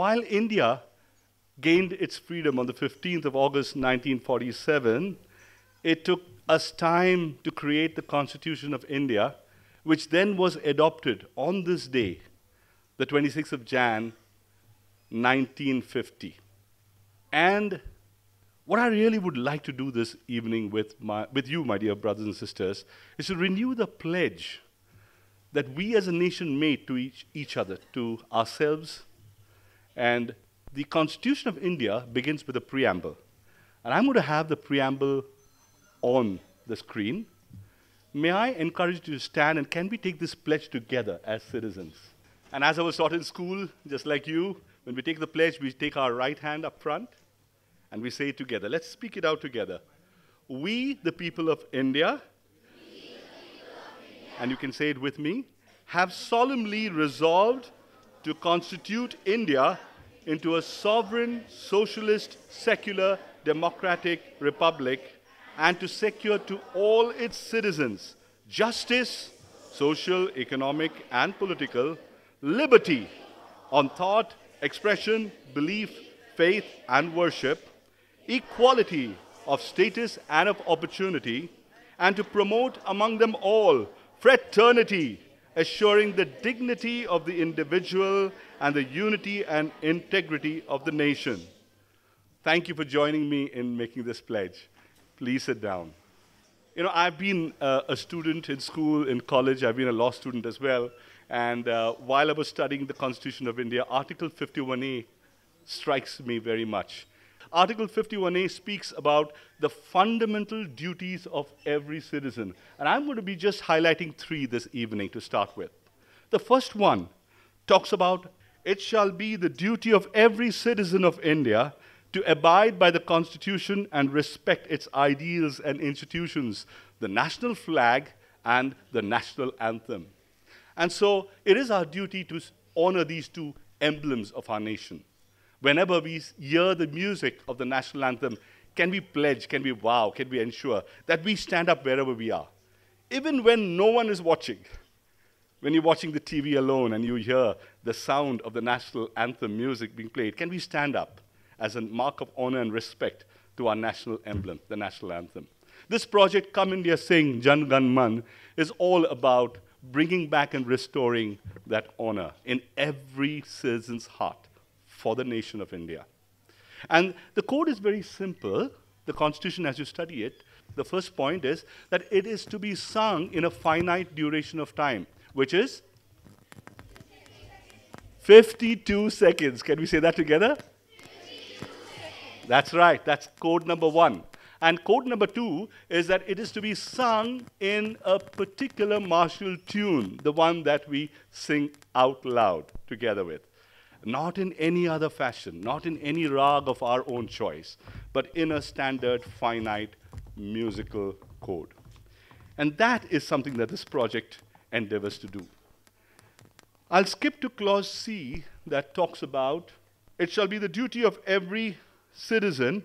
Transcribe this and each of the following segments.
while India gained its freedom on the 15th of August 1947, it took us time to create the Constitution of India, which then was adopted on this day, the 26th of Jan, 1950. And what I really would like to do this evening with you, my dear brothers and sisters, is to renew the pledge that we as a nation made to each other, to ourselves. And the Constitution of India begins with a preamble. And I'm going to have the preamble on the screen. May I encourage you to stand, and can we take this pledge together as citizens? And as I was taught in school, just like you, when we take the pledge, we take our right hand up front, and we say it together. Let's speak it out together. We, the people of India, and you can say it with me, have solemnly resolved to constitute India into a sovereign, socialist, secular, democratic republic, and to secure to all its citizens justice, social, economic, and political, liberty on thought, expression, belief, faith, and worship, equality of status and of opportunity, and to promote among them all fraternity, assuring the dignity of the individual and the unity and integrity of the nation. Thank you for joining me in making this pledge. Please sit down. You know, I've been a student in school, in college. I've been a law student as well. And while I was studying the Constitution of India, Article 51A strikes me very much. Article 51A speaks about the fundamental duties of every citizen. And I'm going to be just highlighting 3 this evening to start with. The first one talks about, it shall be the duty of every citizen of India to abide by the Constitution and respect its ideals and institutions, the national flag and the national anthem. And so it is our duty to honor these 2 emblems of our nation. Whenever we hear the music of the national anthem, can we pledge, can we vow, can we ensure that we stand up wherever we are? Even when no one is watching. When you're watching the TV alone and you hear the sound of the national anthem music being played, can we stand up as a mark of honor and respect to our national emblem, the national anthem? This project, Come India Sing, Jan Gan Man, is all about bringing back and restoring that honor in every citizen's heart for the nation of India. And the code is very simple. The Constitution, as you study it, the first point is that it is to be sung in a finite duration of time, which is 52 seconds. Can we say that together? 52 seconds. That's right. That's code number 1. And code number 2 is that it is to be sung in a particular martial tune, the one that we sing out loud together with. Not in any other fashion, not in any rag of our own choice, but in a standard, finite musical code. And that is something that this project endeavors to do. I'll skip to clause C that talks about, it shall be the duty of every citizen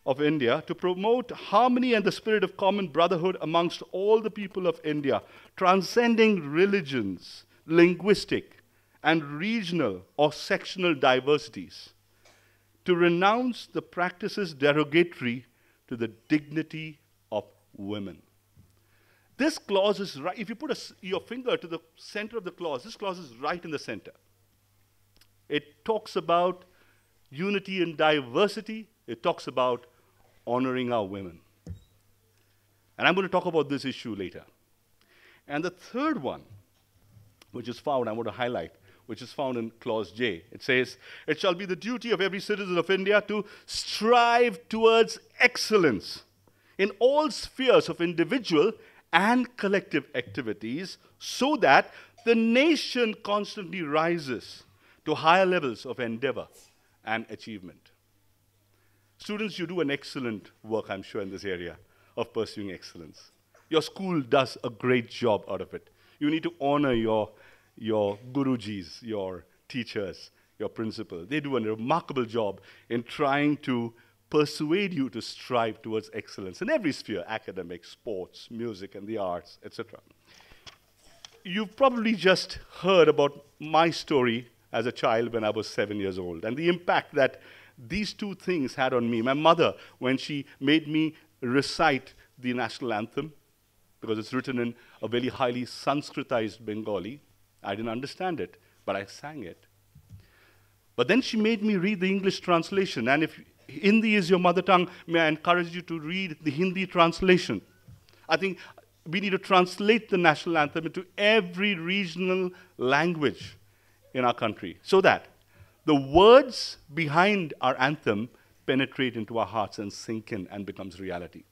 of India to promote harmony and the spirit of common brotherhood amongst all the people of India, transcending religions, linguistic, and regional or sectional diversities, to renounce the practices derogatory to the dignity of women. This clause is right. If you put your finger to the center of the clause, this clause is right in the center. It talks about unity and diversity. It talks about honoring our women. And I'm going to talk about this issue later. And the third one, which is found, I want to highlight, which is found in clause J. It says, it shall be the duty of every citizen of India to strive towards excellence in all spheres of individual and collective activities, so that the nation constantly rises to higher levels of endeavor and achievement. Students, you do an excellent work, I'm sure, in this area of pursuing excellence. Your school does a great job out of it. You need to honor your gurujis, your teachers, your principal. They do a remarkable job in trying to persuade you to strive towards excellence in every sphere, academics, sports, music, and the arts, etc. You've probably just heard about my story as a child when I was 7 years old. And the impact that these two things had on me. My mother, when she made me recite the national anthem, because it's written in a very highly Sanskritized Bengali. I didn't understand it, but I sang it. But then she made me read the English translation. And if Hindi is your mother tongue, may I encourage you to read the Hindi translation. I think we need to translate the national anthem into every regional language in our country so that the words behind our anthem penetrate into our hearts and sink in and becomes reality.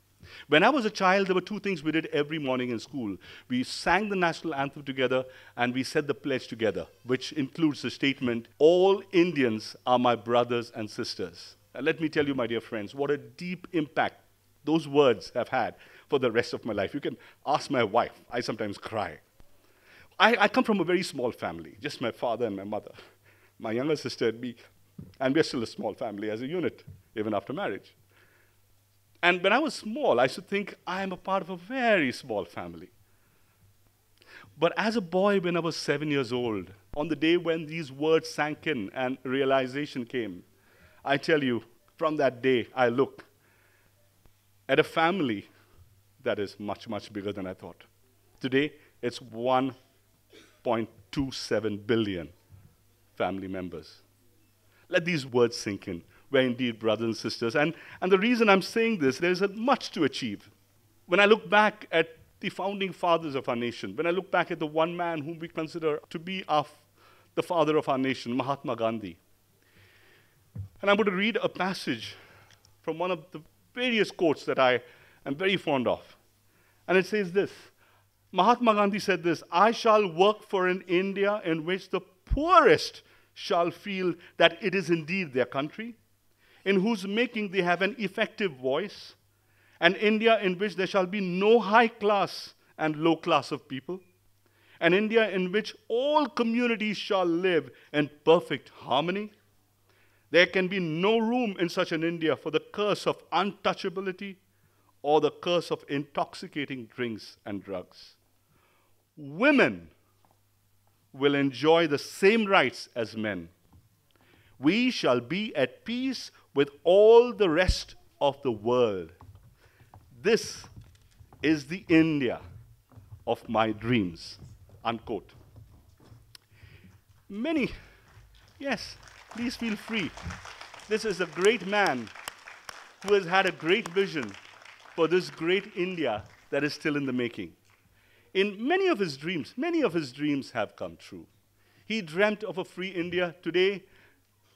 When I was a child, there were two things we did every morning in school. We sang the national anthem together and we said the pledge together, which includes the statement, all Indians are my brothers and sisters. And let me tell you, my dear friends, what a deep impact those words have had for the rest of my life. You can ask my wife. I sometimes cry. I come from a very small family, just my father and my mother, my younger sister and me, and we're still a small family as a unit, even after marriage. And when I was small, I used to think I am a part of a very small family. But as a boy, when I was 7 years old, on the day when these words sank in and realization came, I tell you, from that day, I look at a family that is much, much bigger than I thought. Today, it's 1.27 billion family members. Let these words sink in. We're indeed brothers and sisters. And the reason I'm saying this, there's much to achieve. When I look back at the founding fathers of our nation, when I look back at the one man whom we consider to be the father of our nation, Mahatma Gandhi, and I'm going to read a passage from one of the various quotes that I am very fond of. And it says this, Mahatma Gandhi said this, I shall work for an India in which the poorest shall feel that it is indeed their country, in whose making they have an effective voice, an India in which there shall be no high class and low class of people, an India in which all communities shall live in perfect harmony. There can be no room in such an India for the curse of untouchability or the curse of intoxicating drinks and drugs. Women will enjoy the same rights as men. We shall be at peace with all the rest of the world. This is the India of my dreams, unquote. Many, yes, please feel free. This is a great man who has had a great vision for this great India that is still in the making. In many of his dreams have come true. He dreamt of a free India. Today,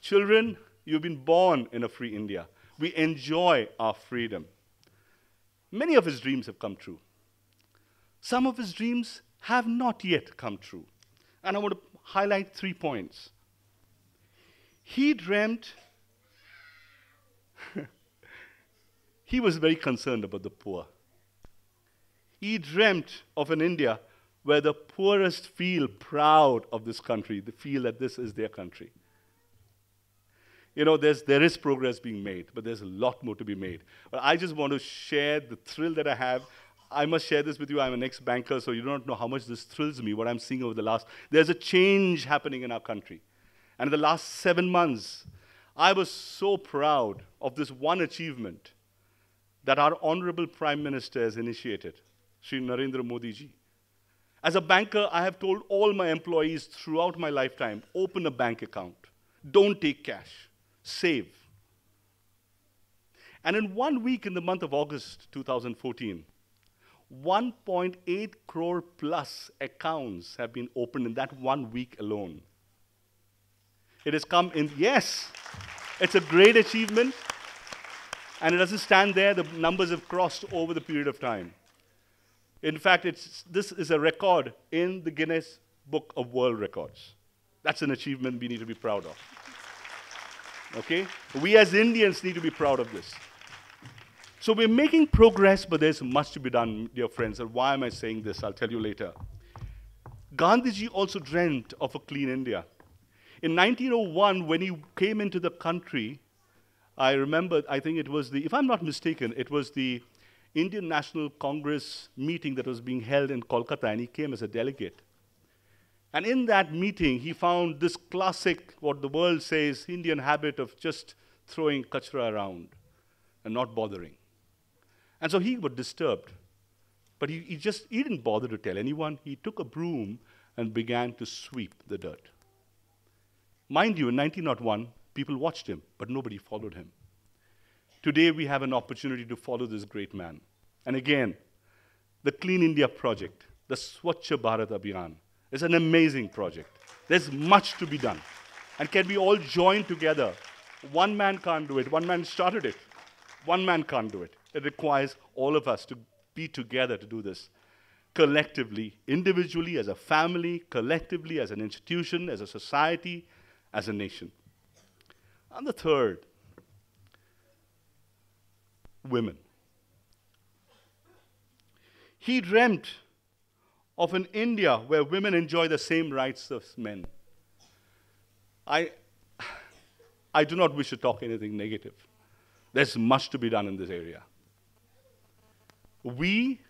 children, you've been born in a free India. We enjoy our freedom. Many of his dreams have come true. Some of his dreams have not yet come true. And I want to highlight 3 points. He dreamt, he was very concerned about the poor. He dreamt of an India where the poorest feel proud of this country. They feel that this is their country. You know, there is progress being made, but there's a lot more to be made. But I just want to share the thrill that I have. I must share this with you. I'm an ex-banker, so you don't know how much this thrills me, what I'm seeing over the last. There's a change happening in our country. And in the last 7 months, I was so proud of this one achievement that our Honorable Prime Minister has initiated, Shri Narendra Modi ji. As a banker, I have told all my employees throughout my lifetime, open a bank account. Don't take cash. Save. And in 1 week in the month of August 2014, 1.8 crore plus accounts have been opened in that 1 week alone. It has come in, yes, it's a great achievement. And it doesn't stand there, the numbers have crossed over the period of time. In fact, this is a record in the Guinness Book of World Records. That's an achievement we need to be proud of. Okay? We as Indians need to be proud of this. So we're making progress, but there's much to be done, dear friends. And why am I saying this? I'll tell you later. Gandhiji also dreamt of a clean India. In 1901, when he came into the country, I remember, I think it was if I'm not mistaken, it was the Indian National Congress meeting that was being held in Kolkata, and he came as a delegate. And in that meeting, he found this classic, what the world says, Indian habit of just throwing kachra around and not bothering. And so he was disturbed. But he didn't bother to tell anyone. He took a broom and began to sweep the dirt. Mind you, in 1901, people watched him, but nobody followed him. Today, we have an opportunity to follow this great man. And again, the Clean India project, the Swachh Bharat Abhiyan, is an amazing project. There's much to be done. And can we all join together? One man can't do it. One man started it. One man can't do it. It requires all of us to be together to do this. Collectively, individually, as a family, collectively, as an institution, as a society, as a nation. And the third, women. He dreamt of an India where women enjoy the same rights as men. I do not wish to talk anything negative. There's much to be done in this area. We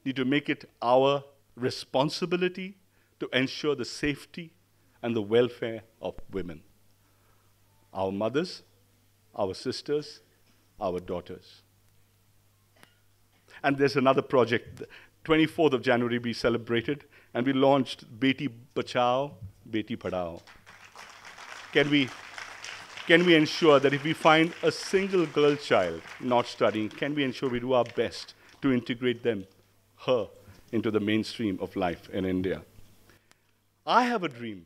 need to make it our responsibility to ensure the safety and the welfare of women. Our mothers, our sisters, our daughters. And there's another project. 24th of January we celebrated, and we launched Beti Bachao, Beti Padhao. Can we ensure that if we find a single girl child not studying, can we ensure we do our best to integrate her into the mainstream of life in India? I have a dream.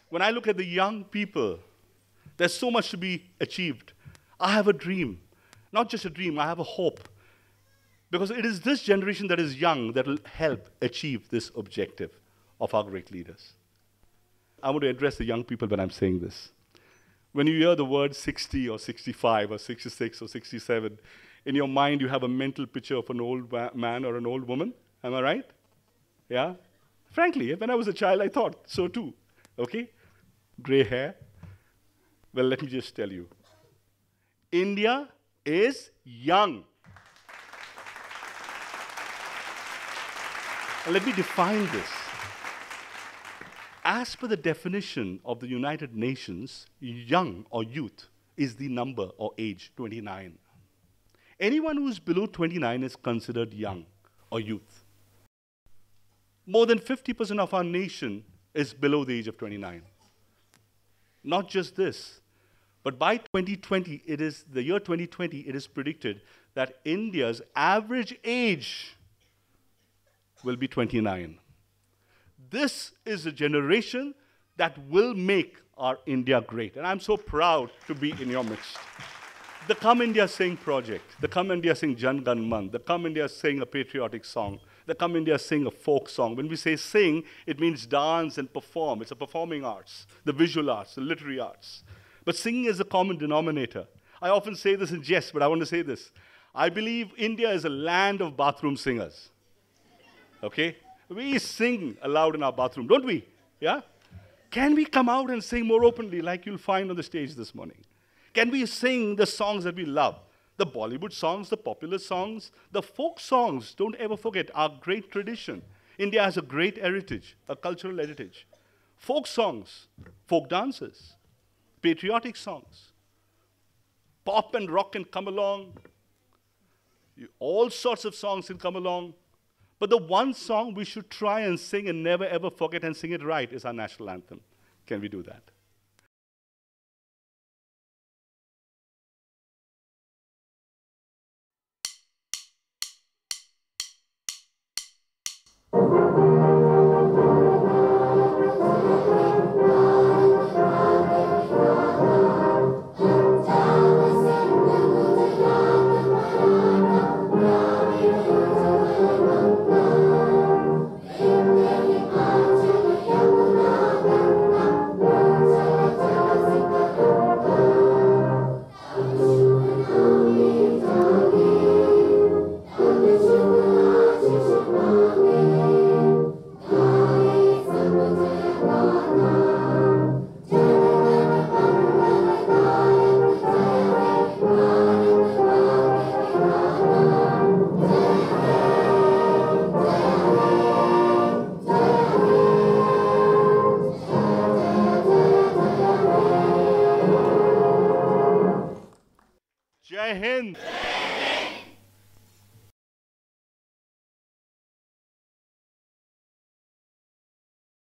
When I look at the young people, there's so much to be achieved. I have a dream. Not just a dream, I have a hope. Because it is this generation that is young that will help achieve this objective of our great leaders. I want to address the young people when I'm saying this. When you hear the word 60 or 65 or 66 or 67, in your mind you have a mental picture of an old man or an old woman. Am I right? Yeah? Frankly, when I was a child, I thought so too. Okay? Gray hair. Well, let me just tell you. India is young. And let me define this. As per the definition of the United Nations, young or youth is the number or age 29. Anyone who is below 29 is considered young or youth. More than 50% of our nation is below the age of 29. Not just this, but by 2020, the year 2020, it is predicted that India's average age will be 29. This is a generation that will make our India great. And I'm so proud to be in your midst. The Come India Sing project, the Come India Sing Jan Gan Man, the Come India Sing a patriotic song, the Come India Sing a folk song. When we say sing, it means dance and perform. It's a performing arts, the visual arts, the literary arts. But singing is a common denominator. I often say this in jest, but I want to say this. I believe India is a land of bathroom singers. Okay? We sing aloud in our bathroom, don't we? Yeah? Can we come out and sing more openly like you'll find on the stage this morning? Can we sing the songs that we love? The Bollywood songs, the popular songs, the folk songs. Don't ever forget our great tradition. India has a great heritage, a cultural heritage. Folk songs, folk dances, patriotic songs. Pop and rock can come along. All sorts of songs can come along. But the one song we should try and sing and never ever forget and sing it right is our national anthem. Can we do that? Jai Hind.